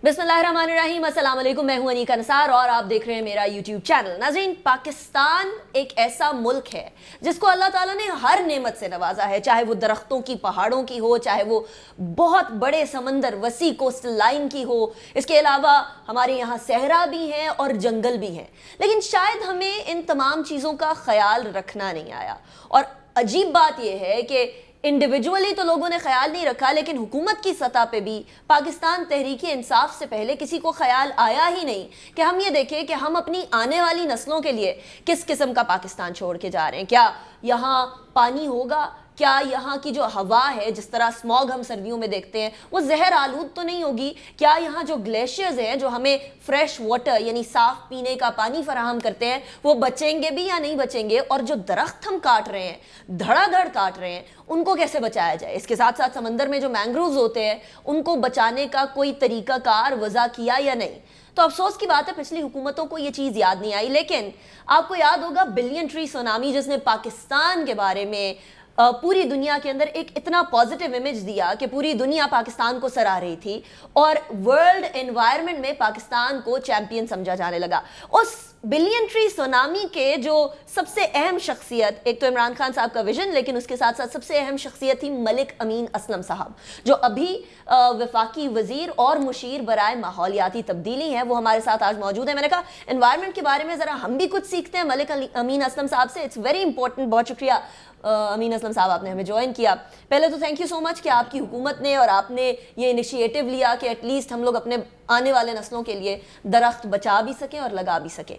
बिस्मिल्लाहिर्रहमानिर्रहीम, अस्सलाम वालेकुम। मैं हूं अनीका नसार और आप देख रहे हैं मेरा यूट्यूब चैनल। नाज़रीन, पाकिस्तान एक ऐसा मुल्क है जिसको अल्लाह ताला ने हर नेमत से नवाजा है, चाहे वो दरख्तों की, पहाड़ों की हो, चाहे वो बहुत बड़े समंदर, वसी कोस्टल लाइन की हो। इसके अलावा हमारे यहाँ सहरा भी हैं और जंगल भी हैं, लेकिन शायद हमें इन तमाम चीज़ों का ख्याल रखना नहीं आया। और अजीब बात यह है कि इंडिविजुअली तो लोगों ने ख्याल नहीं रखा, लेकिन हुकूमत की सतह पे भी पाकिस्तान तहरीक इंसाफ से पहले किसी को ख्याल आया ही नहीं कि हम ये देखें कि हम अपनी आने वाली नस्लों के लिए किस किस्म का पाकिस्तान छोड़ के जा रहे हैं। क्या यहाँ पानी होगा? क्या यहाँ की जो हवा है, जिस तरह स्मॉग हम सर्दियों में देखते हैं, वो जहर आलूद तो नहीं होगी? क्या यहाँ जो ग्लेशियर्स हैं जो हमें फ्रेश वाटर यानी साफ पीने का पानी फराहम करते हैं, वो बचेंगे भी या नहीं बचेंगे? और जो दरख्त हम काट रहे हैं, धड़ाधड़ काट रहे हैं, उनको कैसे बचाया जाए? इसके साथ साथ समंदर में जो मैंग्रोव्स होते हैं, उनको बचाने का कोई तरीकाकार वज़ा किया या नहीं? तो अफसोस की बात है, पिछली हुकूमतों को ये चीज़ याद नहीं आई। लेकिन आपको याद होगा बिलियन ट्री सुनामी, जिसने पाकिस्तान के बारे में पूरी दुनिया के अंदर एक इतना पॉजिटिव इमेज दिया कि पूरी दुनिया पाकिस्तान को सराह रही थी और वर्ल्ड एनवायरनमेंट में पाकिस्तान को चैंपियन समझा जाने लगा। उस बिलियन ट्री सुनामी के जो सबसे अहम शख्सियत, एक तो इमरान खान साहब का विजन, लेकिन उसके साथ साथ सबसे अहम शख्सियत थी मलिक अमीन असलम साहब, जो अभी वफाकी वजीर और मुशीर बराए माहौलियाती तब्दीली हैं। वो हमारे साथ आज मौजूद है। मैंने कहा एनवायरनमेंट के बारे में ज़रा हम भी कुछ सीखते हैं मलिक अमीन असलम साहब से। It's very important. बहुत शुक्रिया अमीन असलम साहब, आपने हमें ज्वाइन किया। पहले तो थैंक यू सो मच कि आपकी हुकूमत ने और आपने ये इनिशिएटिव लिया कि एटलीस्ट हम लोग अपने आने वाले नस्लों के लिए दरख्त बचा भी सकें और लगा भी सकें।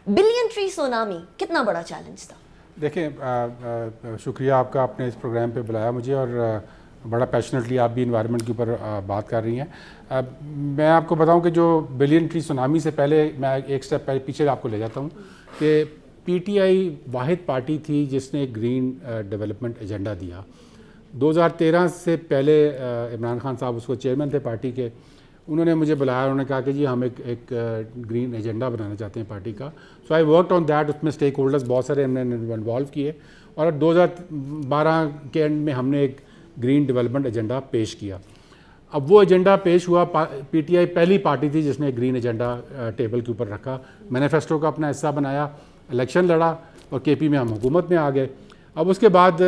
बिलियन ट्री सुनामी कितना बड़ा चैलेंज था? देखें, शुक्रिया आपका, आपने इस प्रोग्राम पे बुलाया मुझे और बड़ा पैशनेटली आप भी इन्वायरमेंट के ऊपर बात कर रही हैं। मैं आपको बताऊं कि जो बिलियन ट्री सुनामी से पहले मैं एक स्टेप पीछे आपको ले जाता हूं कि पीटीआई वाहिद पार्टी थी जिसने ग्रीन डेवलपमेंट एजेंडा दिया। 2013 से पहले इमरान खान साहब उसको चेयरमैन थे पार्टी के, उन्होंने मुझे बुलाया, उन्होंने कहा कि जी हम एक ग्रीन एजेंडा बनाना चाहते हैं पार्टी का। सो आई वर्कड ऑन दैट। उसमें स्टेक होल्डर्स बहुत सारे हमने इन्वॉल्व किए और 2012 के एंड में हमने एक ग्रीन डेवलपमेंट एजेंडा पेश किया। अब वो एजेंडा पेश हुआ, पीटीआई पहली पार्टी थी जिसने ग्रीन एजेंडा टेबल के ऊपर रखा, मैनिफेस्टो का अपना हिस्सा बनाया, इलेक्शन लड़ा और केपी में हम हुकूमत में आ गए। अब उसके बाद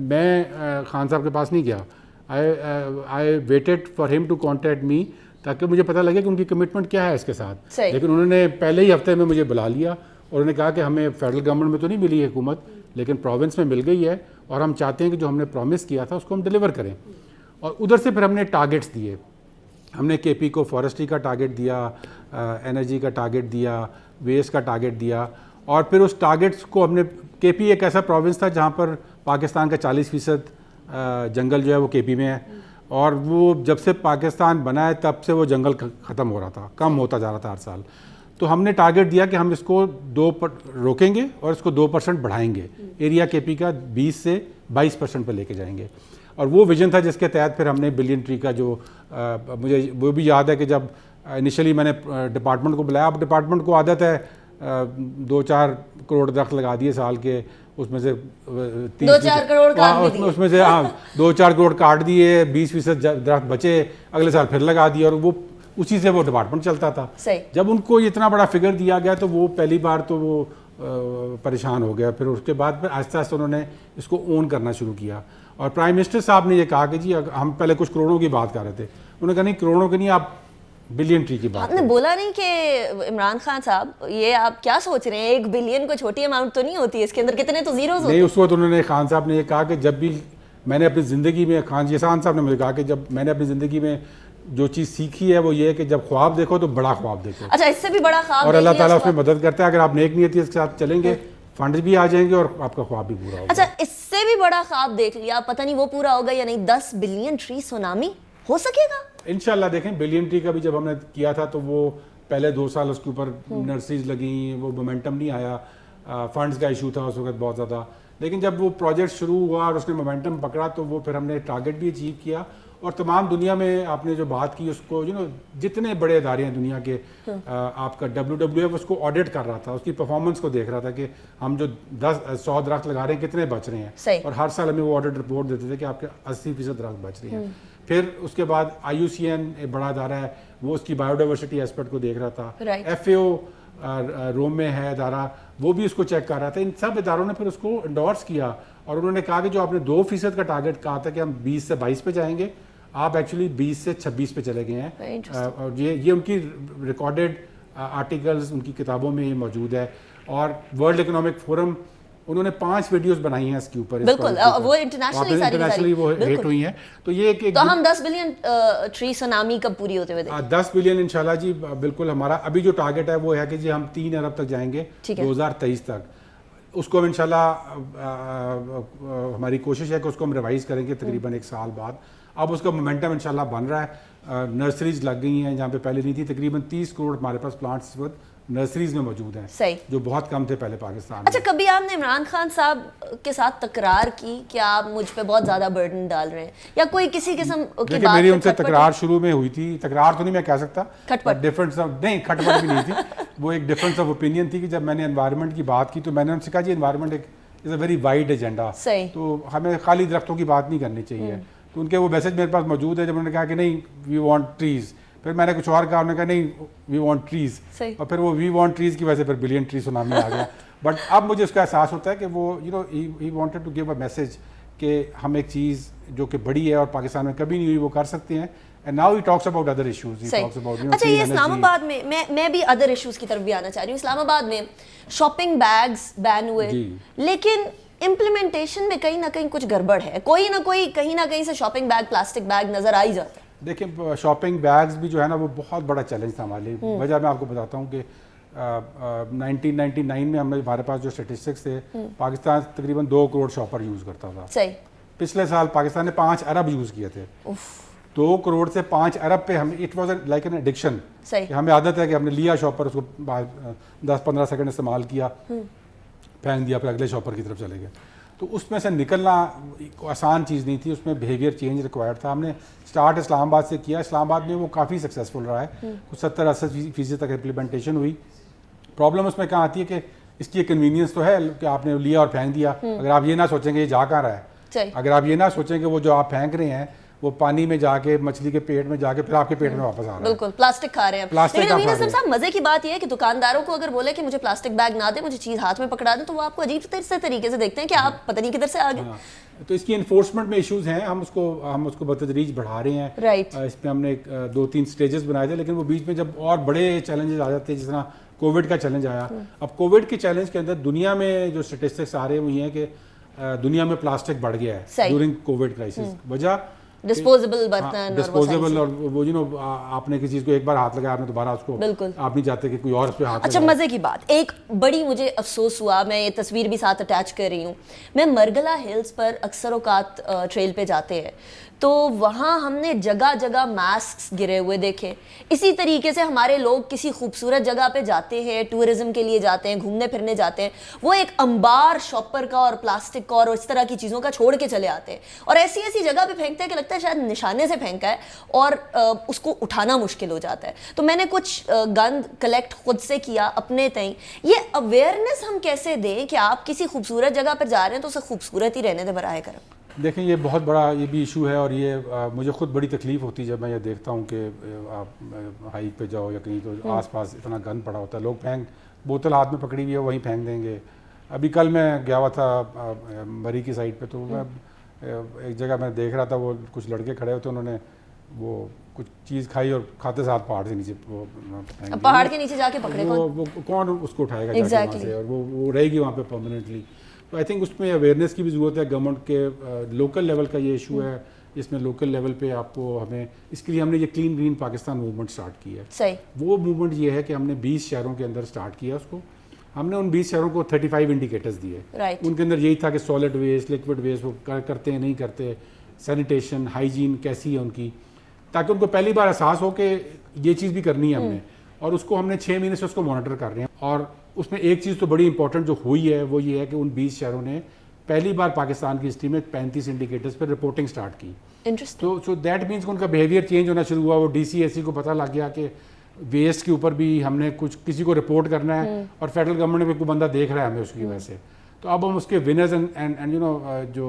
मैं खान साहब के पास नहीं गया। I waited for him to contact me ताकि मुझे पता लगे कि उनकी कमिटमेंट क्या है इसके साथ। लेकिन उन्होंने पहले ही हफ्ते में मुझे बुला लिया और उन्होंने कहा कि हमें फेडरल गवर्नमेंट में तो नहीं मिली है हुकूमत, लेकिन प्रोविंस में मिल गई है और हम चाहते हैं कि जो हमने प्रॉमिस किया था उसको हम डिलीवर करें। और उधर से फिर हमने टारगेट्स दिए। हमने केपी को फॉरेस्ट्री का टारगेट दिया, एनर्जी का टारगेट दिया, वेस्ट का टारगेट दिया और फिर उस टारगेट्स को हमने, केपी एक ऐसा प्रोविंस था जहाँ पर पाकिस्तान का 40% जंगल जो है वो केपी में है और वो जब से पाकिस्तान बना है तब से वो जंगल ख़त्म हो रहा था, कम होता जा रहा था हर साल। तो हमने टारगेट दिया कि हम इसको रोकेंगे और इसको 2% बढ़ाएंगे, एरिया केपी का 20 से 22% पर लेके जाएंगे। और वो विजन था जिसके तहत फिर हमने बिलियन ट्री का जो मुझे वो भी याद है कि जब इनिशियली मैंने डिपार्टमेंट को बुलाया, अब डिपार्टमेंट को आदत है 2-4 करोड़ दरख्त लगा दिए साल के, उसमें से 2-4 करोड़ उसमें से 2-4 करोड़ काट दिए, 20% दरख्त बचे, अगले साल फिर लगा दिए और वो उसी से वो डिपार्टमेंट चलता था। जब उनको इतना बड़ा फिगर दिया गया तो वो पहली बार तो वो परेशान हो गया। फिर उसके बाद फिर आहिस्ता आहिस्ता उन्होंने इसको ओन करना शुरू किया और प्राइम मिनिस्टर साहब ने ये कहा कि जी हम पहले कुछ करोड़ों की बात कर रहे थे, उन्होंने कहा नहीं करोड़ों की नहीं, आप बिलियन ट्री की बात। आपने बोला नहीं कि इमरान खान साहब ये आप क्या सोच रहे हैं, 1 बिलियन कोई छोटी अमाउंट तो नहीं होती, इसके अंदर कितने तो जीरोस होते हैं। नहीं, उस वक्त उन्होंने, खान साहब ने ये कहा कि जब भी मैंने अपनी ज़िंदगी में, खान साहब ने मुझे कहा कि जब मैंने अपनी ज़िंदगी में जो चीज़ सीखी है वो ये है कि जब ख्वाब देखो तो बड़ा ख्वाब देखो। अच्छा, इससे भी बड़ा ख्वाब, और अल्लाह ताला उसमें मदद करता है। अगर आप नेक नियति के साथ चलेंगे, फंड भी आ जाएंगे और आपका ख्वाब भी पूरा होगा। अच्छा, इससे भी बड़ा ख्वाब देख लिया, पता नहीं वो पूरा होगा या नहीं। 10 बिलियन ट्री सुनामी हो सकेगा इंशाल्लाह। देखें, बिलियन ट्री का भी जब हमने किया था तो वो पहले 2 साल उसके ऊपर नर्सरीज लगी, वो मोमेंटम नहीं आया, फंड्स का इशू था उस वक्त बहुत ज़्यादा। लेकिन जब वो प्रोजेक्ट शुरू हुआ और उसने मोमेंटम पकड़ा तो वो फिर हमने टारगेट भी अचीव किया और तमाम दुनिया में आपने जो बात की उसको जितने बड़े इदारे हैं दुनिया के, आपका WWF उसको ऑडिट कर रहा था, उसकी परफॉर्मेंस को देख रहा था कि हम जो 100 दरख्त लगा रहे हैं कितने बच रहे हैं और हर साल हमें वो ऑडिट रिपोर्ट देते थे कि आपके 80% दरख्त बच रहे हैं। پھر اس کے بعد IUCN ایک بڑا ادارہ ہے وہ اس کی بایوڈائیورسٹی ایسپیکٹ کو دیکھ رہا تھا. FAO روم میں ہے ادارہ وہ بھی اس کو چیک کر رہا تھا. ان سب اداروں نے پھر اس کو انڈورس کیا اور انہوں نے کہا کہ جو آپ نے 2% کا ٹارگیٹ کہا تھا کہ ہم 20 سے 22 پہ جائیں گے, آپ ایکچولی 20 سے 26 پہ چلے گئے ہیں. اور یہ ان کی ریکارڈڈ آرٹیکلز ان کی کتابوں میں یہ موجود ہے. اور ورلڈ اکنامک فورم انہوں نے 5 ویڈیوز بنائی ہیں اس کے اوپر. بالکل وہ انٹرنیشنلی وہ ہٹ ہوئی ہیں. تو یہ تو ہم 10 بلین ٹری سونامی کب پوری ہوتے ہوئے دیکھیں 10 بلین انشاءاللہ جی بالکل. ہمارا ابھی جو ٹارگیٹ ہے وہ ہے کہ جی ہم 3 ارب تک جائیں گے 2023 تک. اس کو انشاءاللہ ہماری کوشش ہے کہ اس کو ہم ریوائز کریں گے تقریباً 1 سال بعد. اب اس کا مومنٹم انشاءاللہ بن رہا ہے. نرسریز لگ گئی ہیں جہاں پہ پہلے نہیں تھی. تقریباً 30 کروڑ ہمارے پاس پلانٹس اس وقت نرسریز میں موجود ہیں صحیح, جو بہت کم تھے پہلے پاکستان میں. اچھا کبھی آپ نے عمران خان صاحب کے ساتھ تکرار کی کہ آپ مجھ پہ بہت زیادہ برڈن ڈال رہے ہیں یا کوئی کسی قسم کی بات؟ میری ان سے تکرار شروع میں ہوئی تھی. تکرار تو نہیں میں کہہ سکتا, ڈفرنس نہیں کھٹ پٹ بھی نہیں تھی. وہ ایک ڈفرنس آف اوپینین تھی کہ جب میں نے انوائرمنٹ کی بات کی تو میں نے ان سے کہا جی انوائرمنٹ ایک از اے ویری وائڈ ایجنڈا, تو ہمیں خالی درختوں کی بات نہیں کرنی چاہیے. تو ان کے وہ میسج میرے پاس موجود ہے جب انہوں نے کہا کہ نہیں وی وانٹ ٹریز. پھر میں نے کچھ اور کہا, انہوں نے کہا نہیں وی وانٹ ٹریز, اور پھر وہ وی وانٹ ٹریز کی وجہ سے پھر بلین ٹری سونامی آ گیا. بٹ اب مجھے اس کا احساس ہوتا ہے کہ وہ ہی wanted to give a message کہ ہم ایک چیز جو کہ بڑی ہے اور پاکستان میں کبھی نہیں ہوئی وہ کر سکتے ہیں. And now he talks about other issues. He talks about, اچھا یہ اسلام آباد میں بھی ادر ایشوز کی طرف بھی آنا چاہ رہی ہوں. اسلام آباد میں شاپنگ بیگز بین ہوئے لیکن امپلیمنٹیشن میں کہیں نہ کہیں کچھ گڑبڑ ہے. کوئی نہ کوئی کہیں نہ کہیں سے شاپنگ بیگ پلاسٹک بیگ نظر آ ہی جاتا ہے. دیکھیں شاپنگ بیگز بھی جو ہے نا وہ بہت بڑا چیلنج تھا ہمارے لیے. وجہ میں آپ کو بتاتا ہوں کہ 1999 میں ہمارے پاس جو اسٹیٹسٹکس تھے پاکستان تقریباً 2 کروڑ شاپر یوز کرتا تھا. صحیح. پچھلے سال پاکستان نے 5 ارب یوز کیے تھے. 2 کروڑ سے 5 ارب پہ ہم it was like an addiction. ہمیں عادت ہے کہ ہم نے لیا شاپر اس کو 10-15 سیکنڈ استعمال کیا پھینک دیا پھر اگلے شاپر کی طرف چلے گئے. تو اس میں سے نکلنا آسان چیز نہیں تھی, اس میں بیہیویئر چینج ریکوائرڈ تھا. ہم نے اسٹارٹ اسلام آباد سے کیا. اسلام آباد میں وہ کافی سکسیزفل رہا ہے, کچھ 70-80% تک امپلیمنٹیشن ہوئی. پرابلم اس میں کہاں آتی ہے کہ اس کی کنوینئنس تو ہے کہ آپ نے لیا اور پھینک دیا. اگر آپ یہ نہ سوچیں گے یہ جا کہاں رہا ہے, اگر آپ یہ نہ سوچیں کہ وہ جو آپ پھینک رہے ہیں وہ پانی میں جا کے مچھلی کے پیٹ میں جا کے پھر آپ کے پیٹ میں واپس آ رہا ہے. بالکل پلاسٹک کھا رہے ہیں. لیکن امین اسلم صاحب مزے کی بات یہ ہے کہ دکانداروں کو اگر بولے کہ مجھے پلاسٹک بیگ نہ دیں, مجھے چیز ہاتھ میں پکڑا دیں, تو وہ آپ کو عجیب سے طریقے سے دیکھتے ہیں کہ آپ پتہ نہیں کدھر سے آ گئے. تو اس کی انفورسمنٹ میں ایشوز ہیں. ہم اس کو بتدریج بڑھا رہے ہیں. اس پہ ہم نے 2-3 سٹیجز بنائے تھے, لیکن وہ بیچ میں جب اور بڑے چیلنجز آ جاتے ہیں جس طرح کووڈ کا چیلنج آیا. اب کووڈ کے چیلنج کے اندر دنیا میں جو اسٹیٹسٹکس آ رہے ہیں وہ یہ ہیں کہ دنیا میں پلاسٹک بڑھ گیا ہے ڈیورنگ کووڈ کرائسس. وجہ ڈسپوزیبل برتن, ڈسپوزیبل, اور وہ آپ نے کسی چیز کو ایک بار ہاتھ لگایا آپ نے دوبارہ اس کو آپ نہیں چاہتے کہ کوئی اور اس پہ ہاتھ. اچھا مزے کی بات ایک بڑی مجھے افسوس ہوا, میں یہ تصویر بھی ساتھ اٹیچ کر رہی ہوں. میں مرگلا ہلز پر اکثر اوقات ٹریل پہ جاتے ہیں تو وہاں ہم نے جگہ جگہ ماسکس گرے ہوئے دیکھے. اسی طریقے سے ہمارے لوگ کسی خوبصورت جگہ پہ جاتے ہیں, ٹورزم کے لیے جاتے ہیں, گھومنے پھرنے جاتے ہیں, وہ ایک انبار شاپر کا اور پلاسٹک کا اور اس طرح کی چیزوں کا چھوڑ کے چلے آتے ہیں اور ایسی ایسی جگہ پہ پھینکتے ہیں کہ لگتا ہے شاید نشانے سے پھینکا ہے اور اس کو اٹھانا مشکل ہو جاتا ہے. تو میں نے کچھ گند کلیکٹ خود سے کیا اپنے تئیں. یہ اویئرنیس ہم کیسے دیں کہ آپ کسی خوبصورت جگہ پر جا رہے ہیں تو اسے خوبصورت ہی رہنے دیں براہ کرم. دیکھیں یہ بہت بڑا یہ بھی ایشو ہے اور یہ مجھے خود بڑی تکلیف ہوتی ہے جب میں یہ دیکھتا ہوں کہ آپ ہائیک پہ جاؤ یا کہیں تو آس پاس اتنا گند پڑا ہوتا ہے. لوگ بوتل ہاتھ میں پکڑی ہوئی ہے وہیں پھینک دیں گے. ابھی کل میں گیا ہوا تھا مری کی سائڈ پہ, تو میں ایک جگہ میں دیکھ رہا تھا وہ کچھ لڑکے کھڑے ہوتے, انہوں نے وہ کچھ چیز کھائی اور کھاتے ساتھ پہاڑ سے نیچے پہاڑ کے نیچے جا کے پکڑے, وہ کون اس کو اٹھائے گا وہاں سے, اور وہ رہے گی وہاں پہ پرماننٹلی. تو آئی تھنک اس میں اویئرنیس کی بھی ضرورت ہے گورنمنٹ کے. لوکل لیول کا یہ ایشو ہے, اس میں لوکل لیول پہ آپ کو ہمیں اس کے لیے ہم نے یہ clean green Pakistan movement start کی ہے. وہ موومنٹ یہ ہے کہ ہم نے 20 شہروں کے اندر اسٹارٹ کیا اس کو. ہم نے ان 20 شہروں کو 35 انڈیکیٹرز دیے. ان کے اندر یہی تھا کہ سالڈ ویسٹ, لکوڈ ویسٹ وہ کرتے ہیں نہیں کرتے, سینیٹیشن ہائیجین کیسی ہے ان کی, تاکہ ان کو پہلی بار احساس ہو کہ یہ چیز بھی کرنی ہے ہم نے. اور اس کو ہم نے 6 مہینے سے اس کو مانیٹر کر رہے ہیں. اور اس میں ایک چیز تو بڑی امپورٹنٹ جو ہوئی ہے وہ یہ ہے کہ ان 20 شہروں نے پہلی بار پاکستان کی ہسٹری میں 35 انڈیکیٹرز پر رپورٹنگ سٹارٹ کی. تو سو دیٹ مینس کہ ان کا بیہیویئر چینج ہونا شروع ہوا. وہ DCAC کو پتہ لگ گیا کہ ویسٹ کے اوپر بھی ہم نے کچھ کسی کو رپورٹ کرنا ہے اور فیڈرل گورنمنٹ میں کوئی بندہ دیکھ رہا ہے ہمیں اس کی وجہ سے. تو तो अब हम उसके विनर्स एंड यू नो जो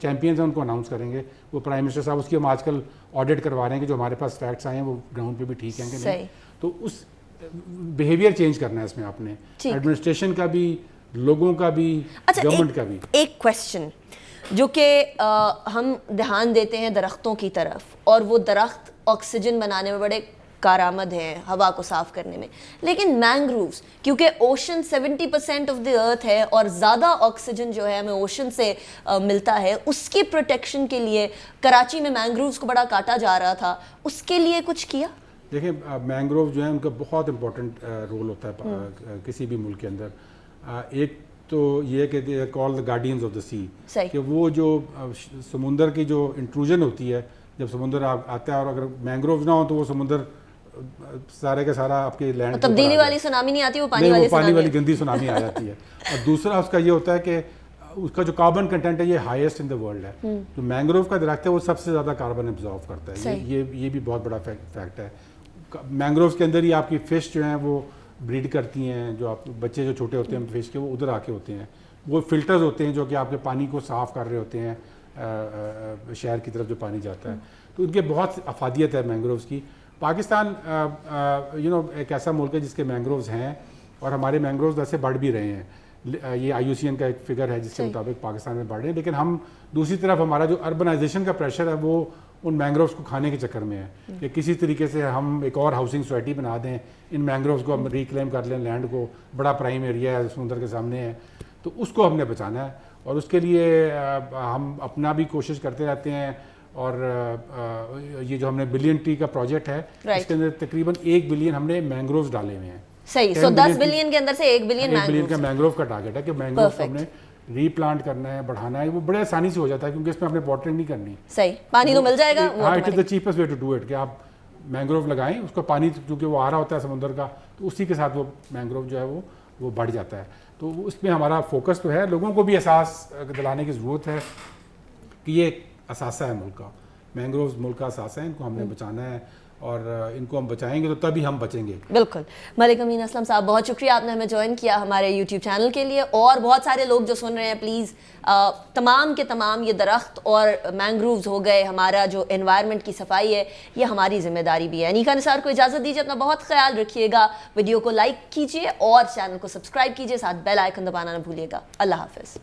चैम्पियंस हैं उनको अनाउंस करेंगे। वो प्राइम मिनिस्टर साहब उसकी हम आजकल ऑडिट करवा रहे हैं कि जो हमारे पास फैक्ट्स आए हैं वो ग्राउंड पे भी ठीक हैं कि नहीं। तो उस बिहेवियर चेंज करना है इसमें आपने, एडमिनिस्ट्रेशन का भी, लोगों का भी, गवर्नमेंट का भी। एक क्वेश्चन जो कि हम ध्यान देते हैं दरख्तों की तरफ, और वो दरख्त ऑक्सीजन बनाने में बड़े कारआमद हैं, हवा को साफ करने में, लेकिन मैंग्रोव्स क्योंकि ओशन 70% ऑफ द अर्थ है और ज़्यादा ऑक्सीजन जो है हमें ओशन से मिलता है, उसकी प्रोटेक्शन के लिए कराची में मैंग्रोव्स को बड़ा काटा जा रहा था, उसके लिए कुछ किया? देखिए मैंग्रोव जो है उनका बहुत इंपॉर्टेंट रोल होता है किसी भी मुल्क के अंदर। एक तो ये कि they call the guardians of the sea, कि वो जो समुंदर की जो इंट्रूजन होती है, जब समुंदर आता है और अगर मैंग्रोव ना हो तो वो समुंदर सारे का सारा आपके लैंड, तब्दीली वाली सुनामी नहीं आती, वो पानी वाली गंदी सुनामी आ जाती है। और दूसरा उसका ये होता है कि उसका जो कार्बन कंटेंट है ये हाईएस्ट इन द वर्ल्ड है। तो मैंग्रोव का दरख्त है वो सबसे ज़्यादा कार्बन एब्जॉर्व करता है। ये भी बहुत बड़ा फैक्ट है। मैंग्रोव के अंदर ही आपकी फ़िश जो हैं वो ब्रीड करती हैं, जो आप बच्चे जो छोटे होते हैं फ़िश के वो उधर आके होते हैं। वो फिल्टर्स होते हैं जो कि आपके पानी को साफ़ कर रहे होते हैं शहर की तरफ जो पानी जाता है। तो इनके बहुत अफादियत है मैंग्रोव्स की। पाकिस्तान यू नो एक ऐसा मुल्क है जिसके मैंग्रोव्स हैं और हमारे मैंग्रोव्स वैसे बढ़ भी रहे हैं। ये IUCN का एक फिगर है जिसके मुताबिक पाकिस्तान में बढ़ रहे हैं, लेकिन हम दूसरी तरफ हमारा जो अर्बनाइजेशन का प्रेशर है वो उन मैंग्रोव्स को खाने के चक्कर में है कि किसी तरीके से हम एक और हाउसिंग सोसाइटी बना दें, इन मैंग्रोव्स को हम रिक्लेम कर लें, लैंड को, बड़ा प्राइम एरिया है, समुद्र के सामने है, तो उसको हमने बचाना है। और उसके लिए हम अपना भी कोशिश करते रहते हैं। और ये जो हमने बिलियन ट्री का प्रोजेक्ट है इसके अंदर तकरीबन 1 बिलियन हमने मैंग्रोव्स डाले हुए हैं। सही, सो 10 बिलियन के अंदर से 1 बिलियन का मैंग्रोव का टारगेट है कि मैंग्रोव को हमने रीप्लांट करना है, बढ़ाना है। वो बड़े आसानी से हो जाता है क्योंकि इसमें आपने वाटरिंग नहीं करनी। सही, पानी तो मिल जाएगा। हाँ, it is the cheapest way to do it कि आप मैंग्रोव लगाएं, उसको पानी क्योंकि वो आ रहा होता है समुद्र का, तो उसी के साथ वो मैंग्रोव जो है वो बढ़ जाता है। तो उसमें हमारा फोकस तो है। लोगों को भी एहसास दिलाने की ज़रूरत है कि ये असासा है मुल्क का, मैंग्रोव्स मुल्क का असासा है, इनको हमने बचाना है और इनको हम बचाएंगे तो तभी हम बचेंगे। बिल्कुल। मलिक अमीन असलम साहब, बहुत शुक्रिया आपने हमें ज्वाइन किया हमारे YouTube चैनल के लिए। और बहुत सारे लोग जो सुन रहे हैं, प्लीज़ तमाम के तमाम ये दरख्त और मैंग्रोव्स हो गए, हमारा जो एनवायरनमेंट की सफाई है, ये हमारी जिम्मेदारी भी है। अनीका निसार को इजाज़त दीजिए, अपना बहुत ख्याल रखिएगा, वीडियो को लाइक कीजिए और चैनल को सब्सक्राइब कीजिए, साथ बेल आइकन दबाना ना भूलिएगा। अल्लाह हाफिज़।